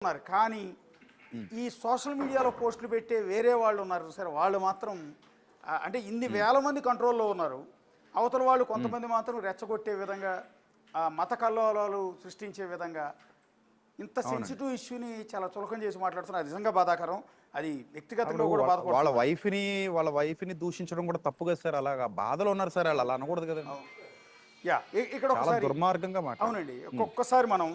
ఉన్నారు. కానీ ఈ సోషల్ మీడియాలో పోస్టులు పెట్టే వేరే వాళ్ళు ఉన్నారు సరే, వాళ్ళు మాత్రం అంటే ఇన్ని వేల మంది కంట్రోల్లో ఉన్నారు. అవతల వాళ్ళు కొంతమంది మాత్రం రెచ్చగొట్టే విధంగా మత కల్లోలాలు సృష్టించే విధంగా ఇంత సెన్సిటివ్ ఇష్యూని చాలా చులకం చేసి మాట్లాడుతున్నారు. అది నిజంగా బాధాకరం. అది వ్యక్తిగతంగా కూడా బాధపడుతుంది. వాళ్ళ వైఫ్ని దూషించడం కూడా తప్పు కదా సార్. అలాగా బాధలో ఉన్నారు సార్, వాళ్ళు అలా అనకూడదు కదా. యా, ఇక్కడ ఒకసారి దుర్మార్గంగా అవునండి, ఒక్కొక్కసారి మనం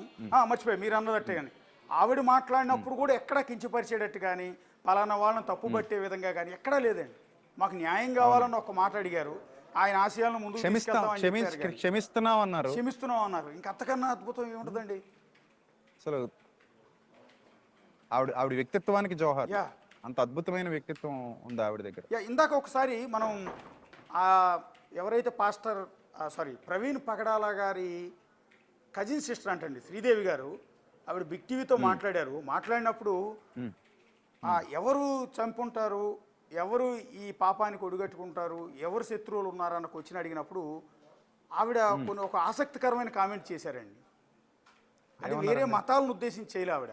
మర్చిపోయి మీరు అన్నదట్టే కానీ ఆవిడ మాట్లాడినప్పుడు కూడా ఎక్కడా కించపరిచేటట్టు కానీ పలానా వాళ్ళని తప్పు పట్టే విధంగా కానీ ఎక్కడా లేదండి. మాకు న్యాయం కావాలని ఒక మాట అడిగారు. ఆయన ఆశయాలను ముందుకు క్షమిస్తున్నాం అన్నారు. ఇంకా అంతకన్నా అద్భుతం ఏముంటుందండి అసలు. ఆవిడ వ్యక్తిత్వానికి జోహార్. అంత అద్భుతమైన వ్యక్తిత్వం ఉంది ఆవిడ దగ్గర. ఇందాక ఒకసారి మనం ఎవరైతే పాస్టర్ ప్రవీణ్ పగడాల గారి కజిన్ సిస్టర్ అంటండి శ్రీదేవి గారు, ఆవిడ బిగ్ టీవీతో మాట్లాడారు. మాట్లాడినప్పుడు ఎవరు చంపుంటారు, ఎవరు ఈ పాపానికి ఒడిగట్టుకుంటారు, ఎవరు శత్రువులు ఉన్నారన్న క్వశ్చన్ అడిగినప్పుడు ఆవిడ కొన్ని ఒక ఆసక్తికరమైన కామెంట్ చేశారండి. అది వేరే మతాలను ఉద్దేశించి చేయలే ఆవిడ.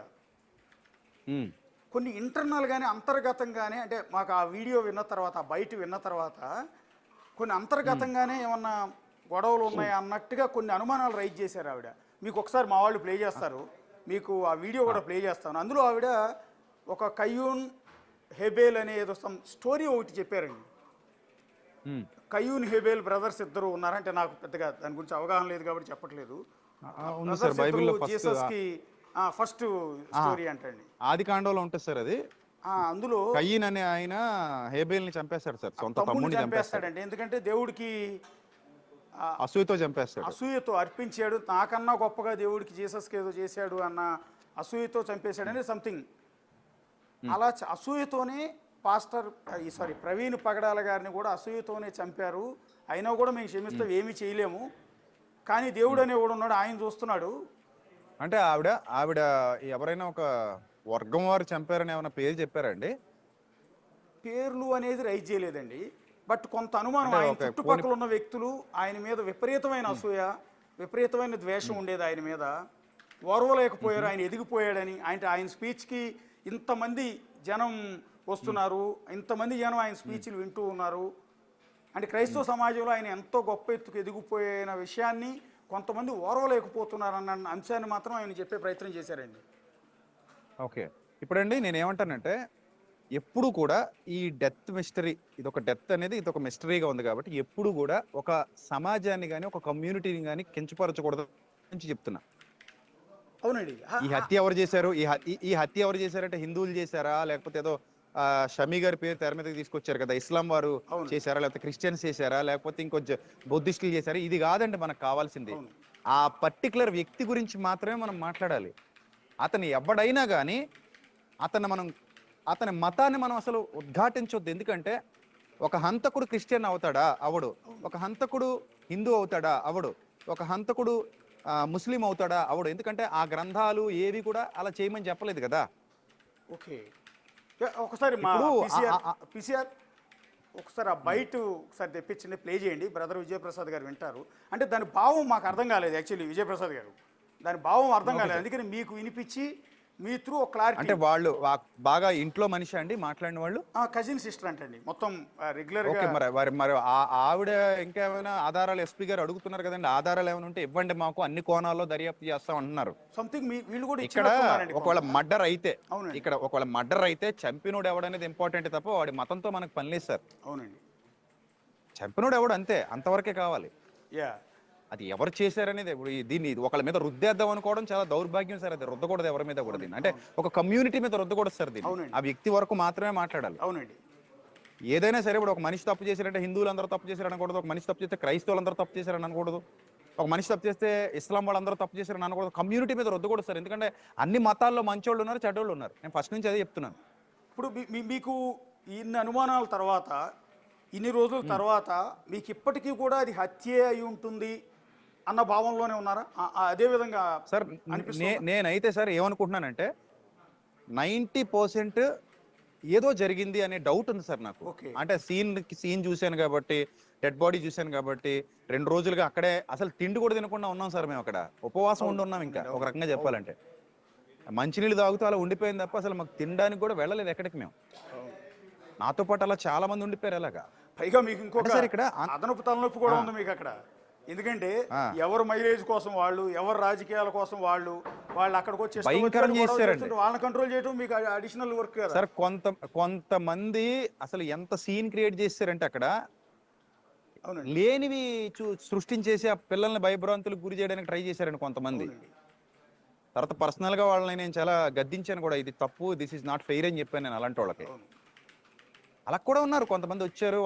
కొన్ని ఇంటర్నల్గానే అంతర్గతంగానే, అంటే మాకు ఆ వీడియో విన్న తర్వాత బయట విన్న తర్వాత కొన్ని అంతర్గతంగానే ఏమన్నా గొడవలు ఉన్నాయి అన్నట్టుగా కొన్ని అనుమానాలు రైజ్ చేశారు ఆవిడ. మీకు ఒకసారి మా వాళ్ళు ప్లే చేస్తారు, మీకు ఆ వీడియో కూడా ప్లే చేస్తాను. అందులో ఆవిడ ఒక కయ్యూన్ హెబేల్ అనే ఏదో స్టోరీ ఒకటి చెప్పారండి. కయ్యూన్ హెబేల్ బ్రదర్స్ ఇద్దరు ఉన్నారంటే నాకు పెద్దగా దాని గురించి అవగాహన లేదు కాబట్టి చెప్పట్లేదు. జీసస్ కి ఫస్ట్ స్టోరీ అంటండి, ఆది కాండంలో ఉంటుంది సార్. అది అందులో కయ్యూన్ అనే ఆయన హేబేల్ ని చంపేస్తాడు సార్, సొంత తమ్ముడిని చంపేస్తాడండి. ఎందుకంటే దేవుడికి అసూయతో చంపేస్తాడు, అసూయతో అర్పించాడు. నాకన్నా గొప్పగా దేవుడికి జీసస్కి ఏదో చేశాడు అన్న అసూయతో చంపేశాడని సంథింగ్. అలా అసూయతోనే ప్రవీణ్ పగడాల గారిని కూడా అసూయతోనే చంపారు. అయినా కూడా మేము క్షమిస్తాం, ఏమీ చేయలేము. కానీ దేవుడు అనేవాడు ఉన్నాడు, ఆయన చూస్తున్నాడు. అంటే ఆవిడ ఎవరైనా ఒక వర్గం వారు చంపారని ఏమైనా పేరు చెప్పారండి? పేర్లు అనేది రైజ్ చేయలేదండి. బట్ కొంత అనుమానం, ఆయన చుట్టుపక్కల ఉన్న వ్యక్తులు ఆయన మీద విపరీతమైన అసూయ, విపరీతమైన ద్వేషం ఉండేది ఆయన మీద. ఓర్వలేకపోయారు, ఆయన ఎదిగిపోయాడని. ఆయన స్పీచ్కి ఇంతమంది జనం వస్తున్నారు, ఇంతమంది జనం ఆయన స్పీచ్లు వింటూ ఉన్నారు అంటే క్రైస్తవ సమాజంలో ఆయన ఎంతో గొప్ప ఎత్తుకు ఎదిగిపోయిన విషయాన్ని కొంతమంది ఓర్వలేకపోతున్నారన్న అంశాన్ని మాత్రం ఆయన చెప్పే ప్రయత్నం చేశారండి. ఓకే, ఇప్పుడండి నేనేమంటానంటే, ఎప్పుడు కూడా ఈ డెత్ మిస్టరీ, ఇదొక డెత్ అనేది ఇదొక మిస్టరీగా ఉంది కాబట్టి ఎప్పుడు కూడా ఒక సమాజాన్ని కానీ ఒక కమ్యూనిటీని కానీ కించపరచకూడదు అని చెప్తున్నా. అవునండి, ఈ హత్య ఎవరు చేశారు, ఈ హత్య ఎవరు చేశారంటే హిందువులు చేశారా, లేకపోతే ఏదో షమీ గారి పేరు తెర మీదకి తీసుకొచ్చారు కదా, ఇస్లాం వారు చేశారా, లేకపోతే క్రిస్టియన్స్ చేశారా, లేకపోతే ఇంకో బౌద్ధిస్టులు చేశారా, ఇది కాదండి మనకు కావాల్సింది. ఆ పర్టికులర్ వ్యక్తి గురించి మాత్రమే మనం మాట్లాడాలి. అతను ఎవడైనా కానీ అతని మతాన్ని మనం అసలు ఉద్ఘాటించొద్దు. ఎందుకంటే ఒక హంతకుడు క్రిస్టియన్ అవుతాడా? అవడు. ఒక హంతకుడు హిందూ అవుతాడా? అవడు. ఒక హంతకుడు ముస్లిం అవుతాడా? అవడు. ఎందుకంటే ఆ గ్రంథాలు ఏవి కూడా అలా చేయమని చెప్పలేదు కదా. ఓకే, ఒకసారి పిసిఆర్ ఒకసారి ఆ బయట ఒకసారి తెప్పించండి, ప్లే చేయండి. బ్రదర్ విజయప్రసాద్ గారు వింటారు. అంటే దాని భావం మాకు అర్థం కాలేదు యాక్చువల్లీ, విజయప్రసాద్ గారు దాని భావం అర్థం కాలేదు. అందుకని మీకు వినిపించి మీ త్రూ ఒక క్లారిటీ. అంటే వాళ్ళు బాగా ఇంట్లో మనిషి అండి మాట్లాడిన వాళ్ళు? కజిన్ సిస్టర్ అంటండి, మొత్తం రెగ్యులర్ గా. మరి ఆవిడ ఇంకేమైనా ఆధారాలు ఎస్పీ గారు అడుగుతున్నారు కదండి, ఆధారాలు ఏమైనా ఉంటే ఇవ్వండి మాకు, అన్ని కోణాల్లో దర్యాప్తు చేస్తాం అంటున్నారు. సంథింగ్ వీళ్ళు కూడా ఇక్కడ ఒకవేళ మర్డర్ అయితే చంపినోడు ఎవడనేది ఇంపార్టెంట్ తప్ప వాడి మతంతో మనకు పని లేదు సార్. అవునండి, చంపినోడు ఎవడు అంతే, అంతవరకే కావాలి. అది ఎవరు చేశారనేది. ఇప్పుడు దీన్ని ఒకళ్ళ మీద రుద్దేద్దాం అనుకోవడం చాలా దౌర్భాగ్యం సార్. అది రుద్దకూడదు ఎవరి మీద కూడా. దీన్ని అంటే ఒక కమ్యూనిటీ మీద రుద్దకూడదు సార్. దీన్ని ఆ వ్యక్తి వరకు మాత్రమే మాట్లాడాలి. అవునండి, ఏదైనా సరే. ఇప్పుడు ఒక మనిషి తప్పు చేశారంటే హిందువులందరూ తప్పు చేశారని అనకూడదు, ఒక మనిషి తప్పు చేస్తే క్రైస్తవులందరూ తప్పు చేశారని అనకూడదు, ఒక మనిషి తప్పు చేస్తే ఇస్లాం వాళ్ళందరూ తప్పు చేశారని అనకూడదు. కమ్యూనిటీ మీద రుద్దకూడదు సార్. ఎందుకంటే అన్ని మతాల్లో మంచోళ్ళు ఉన్నారు, చెడ్డోళ్ళు ఉన్నారు. నేను ఫస్ట్ నుంచి అదే చెప్తున్నాను. ఇప్పుడు మీకు ఇన్ని అనుమానాల తర్వాత, ఇన్ని రోజుల తర్వాత మీకు ఇప్పటికీ కూడా అది హత్యే అయి ఉంటుంది అన్న భావంలోనే ఉన్నారా? అదే విధంగా సార్ నేనైతే సార్ ఏమనుకుంటున్నానంటే 90% ఏదో జరిగింది అనే డౌట్ ఉంది సార్ నాకు. అంటే సీన్ చూశాను కాబట్టి, డెడ్ బాడీ చూశాను కాబట్టి 2 రోజులుగా అక్కడే అసలు తిండి కూడా తినకుండా ఉన్నాం సార్. మేము అక్కడ ఉపవాసం ఉండి ఉన్నాం. ఇంకా ఒక రకంగా చెప్పాలంటే మంచినీళ్ళు తాగుతూ అలా ఉండిపోయింది తప్ప అసలు మాకు తినడానికి కూడా వెళ్ళలేదు ఎక్కడికి మేము. నాతో పాటు అలా చాలా మంది ఉండిపోయారు అలాగా. పైగా మీకు ఇంకొక అంటే సార్ ఇక్కడ అదనపు తలనొప్పి కూడా ఉంది మీకు అక్కడ. ఎందుకంటే ఎవరు మైలేజ్ కోసం వాళ్ళు, ఎవరు రాజకీయాల కోసం వాళ్ళు అక్కడికి వచ్చి భయంకరం చేశారండి. వాళ్ళని కంట్రోల్ చేయడం మీకు అడిషనల్ వర్క్ కదా సార్. కొంతమంది అసలు ఎంత సీన్ క్రియేట్ చేశారంటే అక్కడ అవునండి. లేనివి సృష్టించేసి ఆ పిల్లల్ని భయభ్రాంతులకు గురి చేయడానికి ట్రై చేశారండి కొంతమంది. తర్వాత పర్సనల్ గా వాళ్ళని నేను చాలా గద్దించాను కూడా, ఇది తప్పు, దిస్ ఇస్ నాట్ ఫెయిర్ అని చెప్పాను నేను అలాంటి వాళ్ళకి. అలా కూడా ఉన్నారు కొంతమంది, వచ్చారు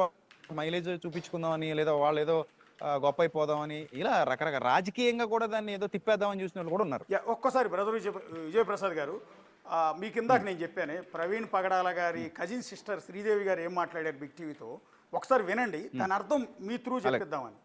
మైలేజ్ చూపించుకుందామని, లేదా వాళ్ళు ఏదో గొప్ప అయిపోదామని, ఇలా రకరకాల రాజకీయంగా కూడా దాన్ని ఏదో తిప్పేద్దామని చూసిన వాళ్ళు కూడా ఉన్నారు. ఒక్కసారి బ్రదర్ విజయప్రసాద్ గారు, మీకు ఇందాక నేను చెప్పాను ప్రవీణ్ పగడాల గారి కజిన్ సిస్టర్ శ్రీదేవి గారు ఏం మాట్లాడారు బిగ్ టీవీతో, ఒకసారి వినండి, దాని అర్థం మీ త్రూ చెప్పిద్దామని.